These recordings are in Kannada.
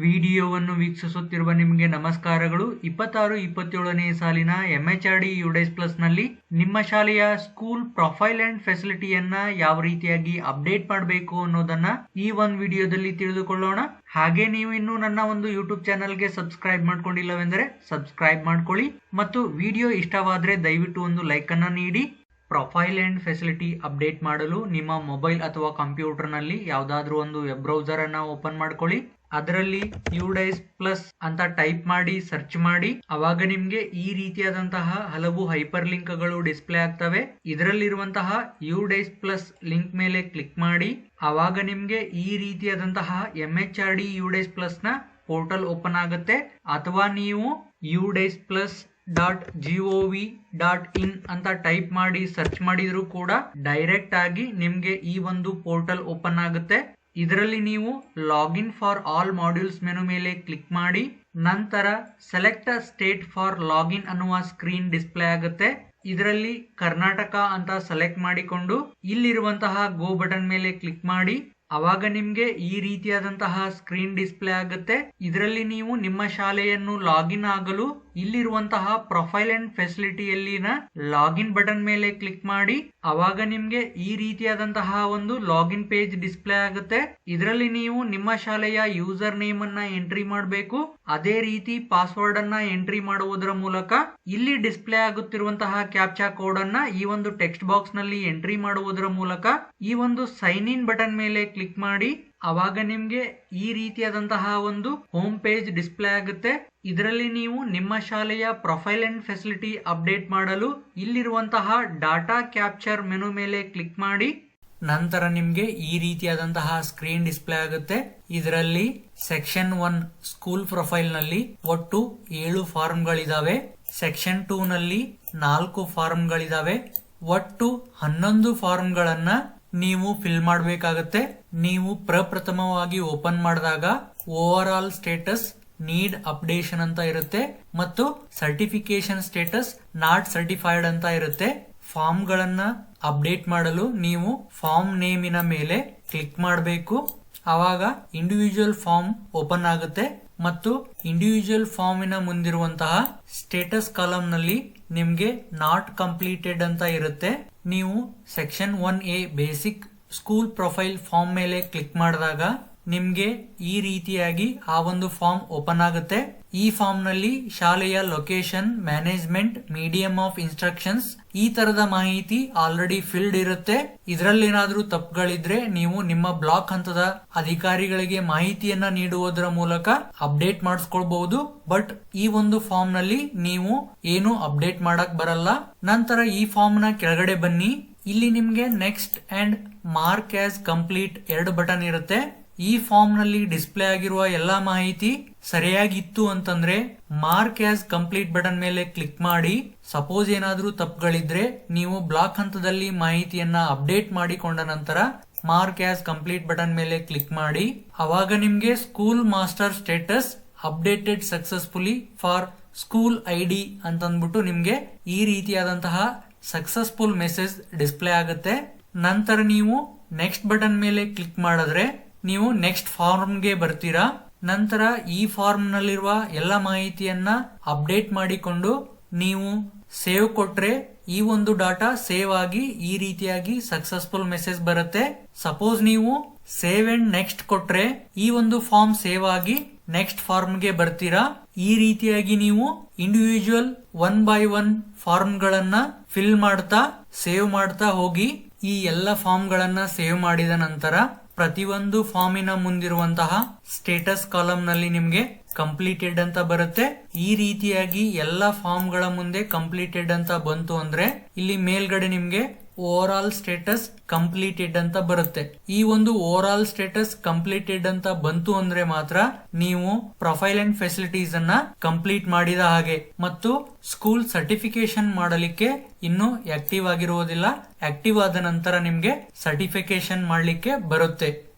ವಿಡಿಯೋವನ್ನು ವೀಕ್ಷಿಸುತ್ತಿರುವ ನಿಮಗೆ ನಮಸ್ಕಾರಗಳು. 26-27ನೇ ಸಾಲಿನ MHRD UDAIS ಪ್ಲಸ್ ನಲ್ಲಿ ನಿಮ್ಮ ಶಾಲೆಯ ಸ್ಕೂಲ್ ಪ್ರೊಫೈಲ್ ಅಂಡ್ ಫೆಸಿಲಿಟಿಯನ್ನ ಯಾವ ರೀತಿಯಾಗಿ ಅಪ್ಡೇಟ್ ಮಾಡಬೇಕು ಅನ್ನೋದನ್ನ ಈ ಒಂದು ವಿಡಿಯೋದಲ್ಲಿ ತಿಳಿದುಕೊಳ್ಳೋಣ. ಹಾಗೆ ನೀವು ಇನ್ನೂ ನನ್ನ ಒಂದು ಯೂಟ್ಯೂಬ್ ಚಾನಲ್ಗೆ ಸಬ್ಸ್ಕ್ರೈಬ್ ಮಾಡ್ಕೊಂಡಿಲ್ಲವೆಂದರೆ ಸಬ್ಸ್ಕ್ರೈಬ್ ಮಾಡ್ಕೊಳ್ಳಿ ಮತ್ತು ವಿಡಿಯೋ ಇಷ್ಟವಾದ್ರೆ ದಯವಿಟ್ಟು ಒಂದು ಲೈಕ್ ಅನ್ನ ನೀಡಿ. ಪ್ರೊಫೈಲ್ ಅಂಡ್ ಫೆಸಿಲಿಟಿ ಅಪ್ಡೇಟ್ ಮಾಡಲು ನಿಮ್ಮ ಮೊಬೈಲ್ ಅಥವಾ ಕಂಪ್ಯೂಟರ್ ನಲ್ಲಿ ಯಾವುದಾದ್ರೂ ಒಂದು ವೆಬ್ ಬ್ರೌಸರ್ ಅನ್ನ ಓಪನ್ ಮಾಡ್ಕೊಳ್ಳಿ. ಅದರಲ್ಲಿ UDAIS ಪ್ಲಸ್ ಅಂತ ಟೈಪ್ ಮಾಡಿ ಸರ್ಚ್ ಮಾಡಿ. ಅವಾಗ ನಿಮ್ಗೆ ಈ ರೀತಿಯಾದಂತಹ ಹಲವು ಹೈಪರ್ ಲಿಂಕ್ ಗಳು ಡಿಸ್ಪ್ಲೇ ಆಗ್ತವೆ. ಇದರಲ್ಲಿರುವಂತಹ UDAIS ಪ್ಲಸ್ ಲಿಂಕ್ ಮೇಲೆ ಕ್ಲಿಕ್ ಮಾಡಿ. ಅವಾಗ ನಿಮ್ಗೆ ಈ ರೀತಿಯಾದಂತಹ MHRD UDAIS ಪ್ಲಸ್ ನ ಪೋರ್ಟಲ್ ಓಪನ್ ಆಗುತ್ತೆ. ಅಥವಾ ನೀವು udais+.gov.in ಅಂತ ಟೈಪ್ ಮಾಡಿ ಸರ್ಚ್ ಮಾಡಿದ್ರು ಕೂಡ ಡೈರೆಕ್ಟ್ ಆಗಿ ನಿಮ್ಗೆ ಈ ಒಂದು ಪೋರ್ಟಲ್ ಓಪನ್ ಆಗುತ್ತೆ. ಇದರಲ್ಲಿ ನೀವು login for all modules menu ಮೇಲೆ ಕ್ಲಿಕ್ ಮಾಡಿ. ನಂತರ ಸೆಲೆಕ್ಟ್ ಸ್ಟೇಟ್ ಫಾರ್ ಲಾಗಿನ್ ಅನ್ನುವ ಸ್ಕ್ರೀನ್ ಡಿಸ್ಪ್ಲೇ ಆಗುತ್ತೆ. ಇದರಲ್ಲಿ ಕರ್ನಾಟಕ ಅಂತ ಸೆಲೆಕ್ಟ್ ಮಾಡಿಕೊಂಡು ಇಲ್ಲಿರುವಂತಹ ಗೋ ಬಟನ್ ಮೇಲೆ ಕ್ಲಿಕ್ ಮಾಡಿ. ಅವಾಗ ನಿಮ್ಗೆ ಈ ರೀತಿಯಾದಂತಹ ಸ್ಕ್ರೀನ್ ಡಿಸ್ಪ್ಲೇ ಆಗುತ್ತೆ. ಇದರಲ್ಲಿ ನೀವು ನಿಮ್ಮ ಶಾಲೆಯನ್ನು ಲಾಗಿನ್ ಆಗಲು ಇಲ್ಲಿರುವಂತಹ ಪ್ರೊಫೈಲ್ ಅಂಡ್ ಫೆಸಿಲಿಟಿಯಲ್ಲಿನ ಲಾಗಿನ್ ಬಟನ್ ಮೇಲೆ ಕ್ಲಿಕ್ ಮಾಡಿ. ಅವಾಗ ನಿಮ್ಗೆ ಈ ರೀತಿಯಾದಂತಹ ಒಂದು ಲಾಗಿನ್ ಪೇಜ್ ಡಿಸ್ಪ್ಲೇ ಆಗುತ್ತೆ. ಇದರಲ್ಲಿ ನೀವು ನಿಮ್ಮ ಶಾಲೆಯ ಯೂಸರ್ ನೇಮ್ ಅನ್ನ ಎಂಟ್ರಿ ಮಾಡಬೇಕು. ಅದೇ ರೀತಿ ಪಾಸ್ವರ್ಡ್ ಅನ್ನ ಎಂಟ್ರಿ ಮಾಡುವುದರ ಮೂಲಕ ಇಲ್ಲಿ ಡಿಸ್ಪ್ಲೇ ಆಗುತ್ತಿರುವಂತಹ ಕ್ಯಾಪ್ಚಾ ಕೋಡ್ ಅನ್ನ ಈ ಒಂದು ಟೆಕ್ಸ್ಟ್ ಬಾಕ್ಸ್ ನಲ್ಲಿ ಎಂಟ್ರಿ ಮಾಡುವುದರ ಮೂಲಕ ಈ ಒಂದು ಸೈನ್ ಇನ್ ಬಟನ್ ಮೇಲೆ ಕ್ಲಿಕ್ ಮಾಡಿ. ಅವಾಗ ನಿಮ್ಗೆ ಈ ರೀತಿಯಾದಂತಹ ಒಂದು ಹೋಮ್ ಪೇಜ್ ಡಿಸ್ಪ್ಲೇ ಆಗುತ್ತೆ. ಇದರಲ್ಲಿ ನೀವು ನಿಮ್ಮ ಶಾಲೆಯ ಪ್ರೊಫೈಲ್ ಅಂಡ್ ಫೆಸಿಲಿಟಿ ಅಪ್ಡೇಟ್ ಮಾಡಲು ಇಲ್ಲಿರುವಂತಹ ಡಾಟಾ ಕ್ಯಾಪ್ಚರ್ ಮೆನು ಮೇಲೆ ಕ್ಲಿಕ್ ಮಾಡಿ. ನಂತರ ನಿಮ್ಗೆ ಈ ರೀತಿಯಾದಂತಹ ಸ್ಕ್ರೀನ್ ಡಿಸ್ಪ್ಲೇ ಆಗುತ್ತೆ. ಇದರಲ್ಲಿ ಸೆಕ್ಷನ್ 1 ಸ್ಕೂಲ್ ಪ್ರೊಫೈಲ್ ನಲ್ಲಿ ಒಟ್ಟು 7 ಫಾರ್ಮ್ಗಳಿದಾವೆ. ಸೆಕ್ಷನ್ 2 ನಲ್ಲಿ 4 ಫಾರ್ಮ್ಗಳಿದಾವೆ. ಒಟ್ಟು 11 ಫಾರ್ಮ್ಗಳನ್ನ ನೀವು ಫಿಲ್ ಮಾಡಬೇಕಾಗತ್ತೆ. ನೀವು ಪ್ರಪ್ರಥಮವಾಗಿ ಓಪನ್ ಮಾಡಿದಾಗ over all status need updation ಅಂತ ಇರುತ್ತೆ ಮತ್ತು ಸರ್ಟಿಫಿಕೇಶನ್ ಸ್ಟೇಟಸ್ ನಾಟ್ ಸರ್ಟಿಫೈಡ್ ಅಂತ ಇರುತ್ತೆ. ಫಾರ್ಮ್ ಗಳನ್ನ ಅಪ್ಡೇಟ್ ಮಾಡಲು ನೀವು ಫಾರ್ಮ್ ನೇಮಿನ ಮೇಲೆ ಕ್ಲಿಕ್ ಮಾಡಬೇಕು. ಅವಾಗ ಇಂಡಿವಿಜುವಲ್ ಫಾರ್ಮ್ ಓಪನ್ ಆಗುತ್ತೆ ಮತ್ತು ಇಂಡಿವಿಜುವಲ್ ಫಾರ್ಮಿನ ಮುಂದಿರುವಂತಹ ಸ್ಟೇಟಸ್ ಕಾಲಮ್ ನಲ್ಲಿ ನಿಮ್ಗೆ ನಾಟ್ ಕಂಪ್ಲೀಟೆಡ್ ಅಂತ ಇರುತ್ತೆ. ನೀವು section 1A basic school profile form ಮೇಲೆ ಕ್ಲಿಕ್ ಮಾಡಿದಾಗ ನಿಮ್ಗೆ ಈ ರೀತಿಯಾಗಿ ಆ ಒಂದು ಫಾರ್ಮ್ ಓಪನ್ ಆಗುತ್ತೆ. ಈ ಫಾರ್ಮ್ ನಲ್ಲಿ ಶಾಲೆಯ location, management, medium of instructions ಈ ತರದ ಮಾಹಿತಿ ಆಲ್ರೆಡಿ ಫಿಲ್ಡ್ ಇರುತ್ತೆ. ಇದರಲ್ಲಿ ಏನಾದ್ರೂ ತಪ್ಪುಗಳಿದ್ರೆ ನೀವು ನಿಮ್ಮ ಬ್ಲಾಕ್ ಹಂತದ ಅಧಿಕಾರಿಗಳಿಗೆ ಮಾಹಿತಿಯನ್ನ ನೀಡುವುದರ ಮೂಲಕ ಅಪ್ಡೇಟ್ ಮಾಡಿಸ್ಕೊಳ್ಬಹುದು. ಬಟ್ ಈ ಒಂದು ಫಾರ್ಮ್ ನಲ್ಲಿ ನೀವು ಏನು ಅಪ್ಡೇಟ್ ಮಾಡಕ್ ಬರಲ್ಲ. ನಂತರ ಈ ಫಾರ್ಮ್ ನ ಕೆಳಗಡೆ ಬನ್ನಿ. ಇಲ್ಲಿ ನಿಮ್ಗೆ next and mark as complete 2 button ಇರುತ್ತೆ. ಈ ಫಾರ್ಮ್ ನಲ್ಲಿ ಡಿಸ್ಪ್ಲೇ ಆಗಿರುವ ಎಲ್ಲಾ ಮಾಹಿತಿ ಸರಿಯಾಗಿತ್ತು ಅಂತಂದ್ರೆ ಮಾರ್ಕ್ ಆಸ್ ಕಂಪ್ಲೀಟ್ ಬಟನ್ ಮೇಲೆ ಕ್ಲಿಕ್ ಮಾಡಿ. ಸಪೋಸ್ ಏನಾದ್ರೂ ತಪ್ಪುಗಳಿದ್ರೆ ನೀವು ಬ್ಲಾಕ್ ಹಂತದಲ್ಲಿ ಮಾಹಿತಿಯನ್ನ ಅಪ್ಡೇಟ್ ಮಾಡಿಕೊಂಡ ನಂತರ ಮಾರ್ಕ್ ಆಸ್ ಕಂಪ್ಲೀಟ್ ಬಟನ್ ಮೇಲೆ ಕ್ಲಿಕ್ ಮಾಡಿ. ಅವಾಗ ನಿಮ್ಗೆ school master status updated successfully for school ID ಅಂತಂದ್ಬಿಟ್ಟು ನಿಮ್ಗೆ ಈ ರೀತಿಯಾದಂತಹ ಸಕ್ಸಸ್ಫುಲ್ ಮೆಸೇಜ್ ಡಿಸ್ಪ್ಲೇ ಆಗುತ್ತೆ. ನಂತರ ನೀವು ನೆಕ್ಸ್ಟ್ ಬಟನ್ ಮೇಲೆ ಕ್ಲಿಕ್ ಮಾಡಿದ್ರೆ ನೀವು ನೆಕ್ಸ್ಟ್ ಫಾರ್ಮ್ಗೆ ಬರ್ತೀರಾ. ನಂತರ ಈ ಫಾರ್ಮ್ ನಲ್ಲಿರುವ ಎಲ್ಲ ಮಾಹಿತಿಯನ್ನ ಅಪ್ಡೇಟ್ ಮಾಡಿಕೊಂಡು ನೀವು ಸೇವ್ ಕೊಟ್ರೆ ಈ ಒಂದು ಡಾಟಾ ಸೇವ್ ಆಗಿ ಈ ರೀತಿಯಾಗಿ ಸಕ್ಸಸ್ಫುಲ್ ಮೆಸೇಜ್ ಬರುತ್ತೆ. ಸಪೋಸ್ ನೀವು ಸೇವ್ ಅಂಡ್ ನೆಕ್ಸ್ಟ್ ಕೊಟ್ರೆ ಈ ಒಂದು ಫಾರ್ಮ್ ಸೇವ್ ಆಗಿ ನೆಕ್ಸ್ಟ್ ಫಾರ್ಮ್ಗೆ ಬರ್ತೀರಾ. ಈ ರೀತಿಯಾಗಿ ನೀವು ಇಂಡಿವಿಜುವಲ್ 1 by 1 ಫಾರ್ಮ್ ಗಳನ್ನ ಫಿಲ್ ಮಾಡ್ತಾ ಸೇವ್ ಮಾಡ್ತಾ ಹೋಗಿ. ಈ ಎಲ್ಲ ಫಾರ್ಮ್ ಗಳನ್ನ ಸೇವ್ ಮಾಡಿದ ನಂತರ ಪ್ರತಿಯೊಂದು ಫಾರ್ಮಿನ ಮುಂದಿರುವಂತಹ ಸ್ಟೇಟಸ್ ಕಾಲಮ್ ನಲ್ಲಿ ನಿಮ್ಗೆ ಕಂಪ್ಲೀಟೆಡ್ ಅಂತ ಬರುತ್ತೆ. ಈ ರೀತಿಯಾಗಿ ಎಲ್ಲ ಫಾರ್ಮ್ ಗಳ ಮುಂದೆ ಕಂಪ್ಲೀಟೆಡ್ ಅಂತ ಬಂತು ಅಂದ್ರೆ ಇಲ್ಲಿ ಮೇಲ್ಗಡೆ ನಿಮ್ಗೆ ಓವರ್ ಆಲ್ ಸ್ಟೇಟಸ್ ಕಂಪ್ಲೀಟೆಡ್ ಅಂತ ಬರುತ್ತೆ. ಈ ಒಂದು ಓವರ್ ಆಲ್ ಸ್ಟೇಟಸ್ ಕಂಪ್ಲೀಟೆಡ್ ಅಂತ ಬಂತು ಅಂದ್ರೆ ಮಾತ್ರ ನೀವು ಪ್ರೊಫೈಲ್ ಅಂಡ್ ಫೆಸಿಲಿಟೀಸ್ ಅನ್ನ ಕಂಪ್ಲೀಟ್ ಮಾಡಿದ ಹಾಗೆ ಮತ್ತು ಸ್ಕೂಲ್ ಸರ್ಟಿಫಿಕೇಶನ್ ಮಾಡಲಿಕ್ಕೆ ಇನ್ನು ಆಕ್ಟಿವ್ ಆಗಿರುವುದಿಲ್ಲ. ಆಕ್ಟಿವ್ ಆದ ನಂತರ ನಿಮ್ಗೆ ಸರ್ಟಿಫಿಕೇಶನ್ ಮಾಡ್ಲಿಕ್ಕೆ ಬರುತ್ತೆ.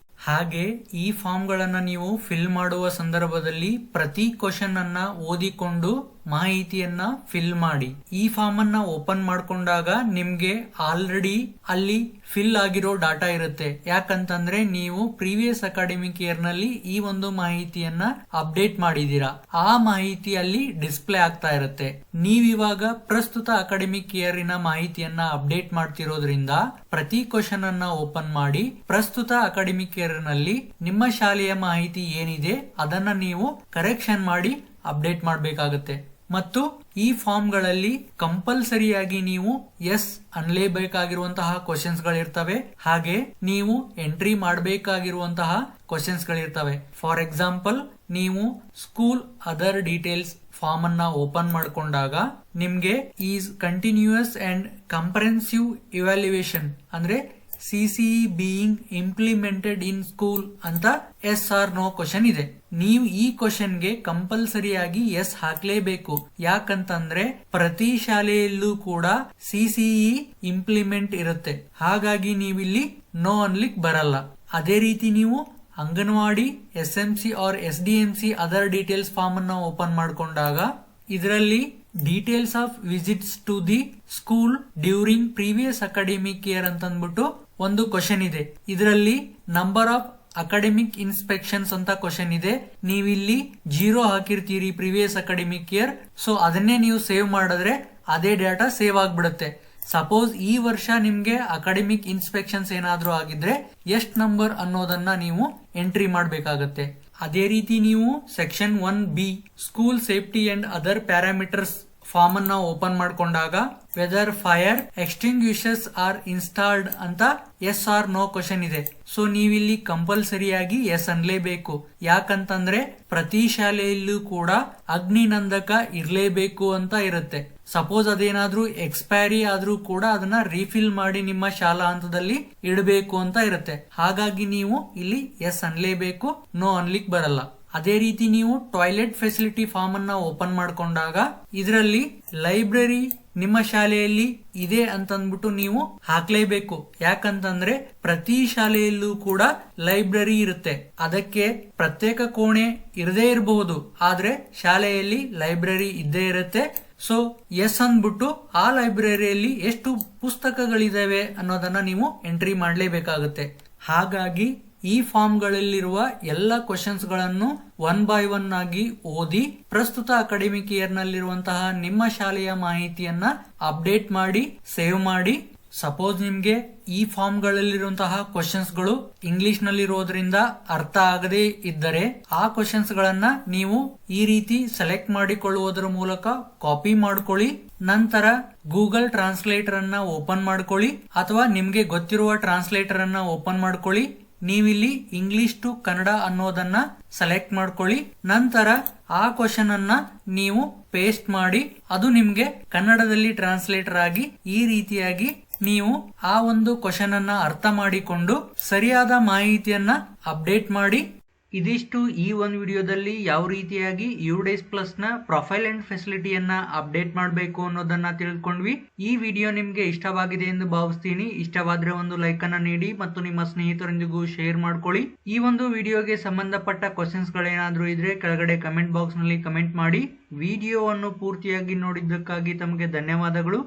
ಹಾಗೆ ಈ ಫಾರ್ಮ್ ಗಳನ್ನ ನೀವು ಫಿಲ್ ಮಾಡುವ ಸಂದರ್ಭದಲ್ಲಿ ಪ್ರತಿ ಕ್ವಶನ್ ಅನ್ನ ಓದಿಕೊಂಡು ಮಾಹಿತಿಯನ್ನ ಫಿಲ್ ಮಾಡಿ. ಈ ಫಾರ್ಮ್ ಅನ್ನ ಓಪನ್ ಮಾಡ್ಕೊಂಡಾಗ ನಿಮ್ಗೆ ಆಲ್ರೆಡಿ ಅಲ್ಲಿ ಫಿಲ್ ಆಗಿರೋ ಡಾಟಾ ಇರುತ್ತೆ. ಯಾಕಂತಂದ್ರೆ ನೀವು ಪ್ರೀವಿಯಸ್ ಅಕಾಡೆಮಿಕ್ ಇಯರ್ ನಲ್ಲಿ ಈ ಒಂದು ಮಾಹಿತಿಯನ್ನ ಅಪ್ಡೇಟ್ ಮಾಡಿದೀರಾ. ಆ ಮಾಹಿತಿ ಅಲ್ಲಿ ಡಿಸ್ಪ್ಲೇ ಆಗ್ತಾ ಇರುತ್ತೆ. ನೀವಿವಾಗ ಪ್ರಸ್ತುತ ಅಕಾಡೆಮಿಕ್ ಇಯರಿನ ಮಾಹಿತಿಯನ್ನ ಅಪ್ಡೇಟ್ ಮಾಡ್ತಿರೋದ್ರಿಂದ ಪ್ರತಿ ಕ್ವಶನ್ ಅನ್ನ ಓಪನ್ ಮಾಡಿ ಪ್ರಸ್ತುತ ಅಕಾಡೆಮಿಕ್ ಇಯರ್ ನಲ್ಲಿ ನಿಮ್ಮ ಶಾಲೆಯ ಮಾಹಿತಿ ಏನಿದೆ ಅದನ್ನ ನೀವು ಕರೆಕ್ಷನ್ ಮಾಡಿ ಅಪ್ಡೇಟ್ ಮಾಡಬೇಕಾಗುತ್ತೆ. ಮತ್ತು ಈ ಫಾರ್ಮ್ ಗಳಲ್ಲಿ ಕಂಪಲ್ಸರಿಯಾಗಿ ನೀವು ಎಸ್ ಅನ್ಲೇಬೇಕಾಗಿರುವಂತಹ ಕ್ವಶನ್ಸ್ ಗಳಿರ್ತವೆ. ಹಾಗೆ ನೀವು ಎಂಟ್ರಿ ಮಾಡಬೇಕಾಗಿರುವಂತಹ ಕ್ವಶನ್ಸ್ ಗಳಿರ್ತವೆ. ಫಾರ್ ಎಕ್ಸಾಂಪಲ್, ನೀವು ಸ್ಕೂಲ್ ಅದರ್ ಡೀಟೇಲ್ಸ್ ಫಾರ್ಮ್ ಅನ್ನ ಓಪನ್ ಮಾಡ್ಕೊಂಡಾಗ ನಿಮ್ಗೆ is continuous and comprehensive evaluation ಅಂದ್ರೆ CCE being implemented in school ಅಂತ ಎಸ್ ಆರ್ ನೋ ಕ್ವಶನ್ ಇದೆ. ನೀವು ಈ ಕ್ವಶನ್ ಗೆ ಕಂಪಲ್ಸರಿಯಾಗಿ ಎಸ್ ಹಾಕ್ಲೇಬೇಕು. ಯಾಕಂತಂದ್ರೆ ಪ್ರತಿ ಶಾಲೆಯಲ್ಲೂ ಕೂಡ CCE ಇಂಪ್ಲಿಮೆಂಟ್ ಇರುತ್ತೆ. ಹಾಗಾಗಿ ನೀವಿಲ್ಲಿ ನೋ ಅನ್ಲಿಕ್ ಬರಲ್ಲ. ಅದೇ ರೀತಿ ನೀವು anganwadi, SMC or SDMC other details form ಅನ್ನ ಓಪನ್ ಮಾಡ್ಕೊಂಡಾಗ ಇದರಲ್ಲಿ details of visits to the school during previous academic year ಅಂತ ಅಂದ್ಬಿಟ್ಟು ಒಂದು ಕ್ವಶನ್ ಇದೆ. ಇದರಲ್ಲಿ ನಂಬರ್ ಆಫ್ ಅಕಾಡೆಮಿಕ್ ಇನ್ಸ್ಪೆಕ್ಷನ್ಸ್ ಅಂತ ಕ್ವಶನ್ ಇದೆ. ನೀವಿಲ್ಲಿ 0 ಹಾಕಿರ್ತೀರಿ ಪ್ರೀವಿಯಸ್ ಅಕಾಡೆಮಿಕ್ ಇಯರ್. ಸೊ ಅದನ್ನೇ ನೀವು ಸೇವ್ ಮಾಡಿದ್ರೆ ಅದೇ ಡಾಟಾ ಸೇವ್ ಆಗ್ಬಿಡುತ್ತೆ. ಸಪೋಸ್ ಈ ವರ್ಷ ನಿಮ್ಗೆ ಅಕಾಡೆಮಿಕ್ ಇನ್ಸ್ಪೆಕ್ಷನ್ಸ್ ಏನಾದ್ರೂ ಆಗಿದ್ರೆ ಎಷ್ಟ್ ನಂಬರ್ ಅನ್ನೋದನ್ನ ನೀವು ಎಂಟ್ರಿ ಮಾಡಬೇಕಾಗತ್ತೆ. ಅದೇ ರೀತಿ ನೀವು section 1B school safety and other parameters form ಅನ್ನ ಓಪನ್ ಮಾಡ್ಕೊಂಡಾಗ whether fire extinguishers are installed ಅಂತ ಎಸ್ ಆರ್ ನೋ ಕ್ವಶನ್ ಇದೆ. ಸೊ ನೀವಿಲ್ಲಿ ಕಂಪಲ್ಸರಿಯಾಗಿ ಎಸ್ ಅನ್ಲೇಬೇಕು. ಯಾಕಂತಂದ್ರೆ ಪ್ರತಿ ಶಾಲೆಯಲ್ಲೂ ಕೂಡ ಅಗ್ನಿನಂದಕ ಇರ್ಲೇಬೇಕು ಅಂತ ಇರುತ್ತೆ. ಸಪೋಸ್ ಅದೇನಾದ್ರೂ ಎಕ್ಸ್ಪೈರಿ ಆದ್ರೂ ಕೂಡ ಅದನ್ನ ರೀಫಿಲ್ ಮಾಡಿ ನಿಮ್ಮ ಶಾಲಾ ಹಂತದಲ್ಲಿ ಇಡಬೇಕು ಅಂತ ಇರುತ್ತೆ. ಹಾಗಾಗಿ ನೀವು ಇಲ್ಲಿ ಎಸ್ ಅನ್ಲೇಬೇಕು, ನೋ ಅನ್ಲಿಕ್ ಬರಲ್ಲ. ಅದೇ ರೀತಿ ನೀವು ಟಾಯ್ಲೆಟ್ ಫೆಸಿಲಿಟಿ ಫಾರ್ಮ್ ಅನ್ನ ಓಪನ್ ಮಾಡ್ಕೊಂಡಾಗ ಇದರಲ್ಲಿ ಲೈಬ್ರರಿ ನಿಮ್ಮ ಶಾಲೆಯಲ್ಲಿ ಇದೆ ಅಂತಂದ್ಬಿಟ್ಟು ನೀವು ಹಾಕ್ಲೇಬೇಕು. ಯಾಕಂತಂದ್ರೆ ಪ್ರತಿ ಶಾಲೆಯಲ್ಲೂ ಕೂಡ ಲೈಬ್ರರಿ ಇರುತ್ತೆ. ಅದಕ್ಕೆ ಪ್ರತ್ಯೇಕ ಕೋಣೆ ಇರದೇ ಇರಬಹುದು, ಆದ್ರೆ ಶಾಲೆಯಲ್ಲಿ ಲೈಬ್ರರಿ ಇದ್ದೇ ಇರುತ್ತೆ. ಸೊ ಎಸ್ ಅಂದ್ಬಿಟ್ಟು ಆ ಲೈಬ್ರರಿಯಲ್ಲಿ ಎಷ್ಟು ಪುಸ್ತಕಗಳಿದಾವೆ ಅನ್ನೋದನ್ನ ನೀವು ಎಂಟ್ರಿ ಮಾಡಲೇಬೇಕಾಗುತ್ತೆ. ಹಾಗಾಗಿ ಈ ಫಾರ್ಮ್ ಗಳಲ್ಲಿರುವ ಎಲ್ಲ ಕ್ವಶನ್ಸ್ ಗಳನ್ನು 1 by 1 ಆಗಿ ಓದಿ ಪ್ರಸ್ತುತ ಅಕಾಡೆಮಿಕ್ ಇಯರ್ ನಲ್ಲಿರುವಂತಹ ನಿಮ್ಮ ಶಾಲೆಯ ಮಾಹಿತಿಯನ್ನ ಅಪ್ಡೇಟ್ ಮಾಡಿ ಸೇವ್ ಮಾಡಿ. ಸಪೋಸ್ ನಿಮ್ಗೆ ಈ ಫಾರ್ಮ್ ಗಳಲ್ಲಿರುವಂತಹ ಕ್ವಶನ್ಸ್ ಗಳು ಇಂಗ್ಲಿಷ್ ನಲ್ಲಿರೋದ್ರಿಂದ ಅರ್ಥ ಆಗದೇ ಇದ್ದರೆ ಆ ಕ್ವಶನ್ಸ್ ಗಳನ್ನ ನೀವು ಈ ರೀತಿ ಸೆಲೆಕ್ಟ್ ಮಾಡಿಕೊಳ್ಳುವುದರ ಮೂಲಕ ಕಾಪಿ ಮಾಡ್ಕೊಳ್ಳಿ. ನಂತರ ಗೂಗಲ್ ಟ್ರಾನ್ಸ್ಲೇಟರ್ ಅನ್ನ ಓಪನ್ ಮಾಡ್ಕೊಳ್ಳಿ ಅಥವಾ ನಿಮ್ಗೆ ಗೊತ್ತಿರುವ ಟ್ರಾನ್ಸ್ಲೇಟರ್ ಅನ್ನ ಓಪನ್ ಮಾಡ್ಕೊಳ್ಳಿ. ನೀವಿಲ್ಲಿ ಇಂಗ್ಲಿಷ್ ಟು ಕನ್ನಡ ಅನ್ನೋದನ್ನ ಸೆಲೆಕ್ಟ್ ಮಾಡ್ಕೊಳ್ಳಿ. ನಂತರ ಆ ಕ್ವಶನ್ ಅನ್ನ ನೀವು ಪೇಸ್ಟ್ ಮಾಡಿ ಅದು ನಿಮ್ಗೆ ಕನ್ನಡದಲ್ಲಿ ಟ್ರಾನ್ಸ್ಲೇಟರ್ ಆಗಿ ಈ ರೀತಿಯಾಗಿ ನೀವು ಆ ಒಂದು ಕ್ವಶನ್ ಅನ್ನ ಅರ್ಥ ಮಾಡಿಕೊಂಡು ಸರಿಯಾದ ಮಾಹಿತಿಯನ್ನ ಅಪ್ಡೇಟ್ ಮಾಡಿ. ಇದಿಷ್ಟು ಈ ಒಂದು ವಿಡಿಯೋದಲ್ಲಿ ಯಾವ ರೀತಿಯಾಗಿ UDays Plus ನ ಪ್ರೊಫೈಲ್ ಅಂಡ್ ಫೆಸಿಲಿಟಿಯನ್ನ ಅಪ್ಡೇಟ್ ಮಾಡಬೇಕು ಅನ್ನೋದನ್ನ ತಿಳ್ಕೊಂಡ್ವಿ. ಈ ವಿಡಿಯೋ ನಿಮ್ಗೆ ಇಷ್ಟವಾಗಿದೆ ಎಂದು ಭಾವಿಸ್ತೀನಿ. ಇಷ್ಟವಾದ್ರೆ ಒಂದು ಲೈಕ್ ಅನ್ನ ನೀಡಿ ಮತ್ತು ನಿಮ್ಮ ಸ್ನೇಹಿತರೊಂದಿಗೂ ಶೇರ್ ಮಾಡ್ಕೊಳ್ಳಿ. ಈ ಒಂದು ವಿಡಿಯೋಗೆ ಸಂಬಂಧಪಟ್ಟ ಕ್ವಶನ್ಸ್ ಗಳೇನಾದ್ರೂ ಇದ್ರೆ ಕೆಳಗಡೆ ಕಮೆಂಟ್ ಬಾಕ್ಸ್ ನಲ್ಲಿ ಕಮೆಂಟ್ ಮಾಡಿ. ವಿಡಿಯೋವನ್ನು ಪೂರ್ತಿಯಾಗಿ ನೋಡಿದ್ದಕ್ಕಾಗಿ ತಮಗೆ ಧನ್ಯವಾದಗಳು.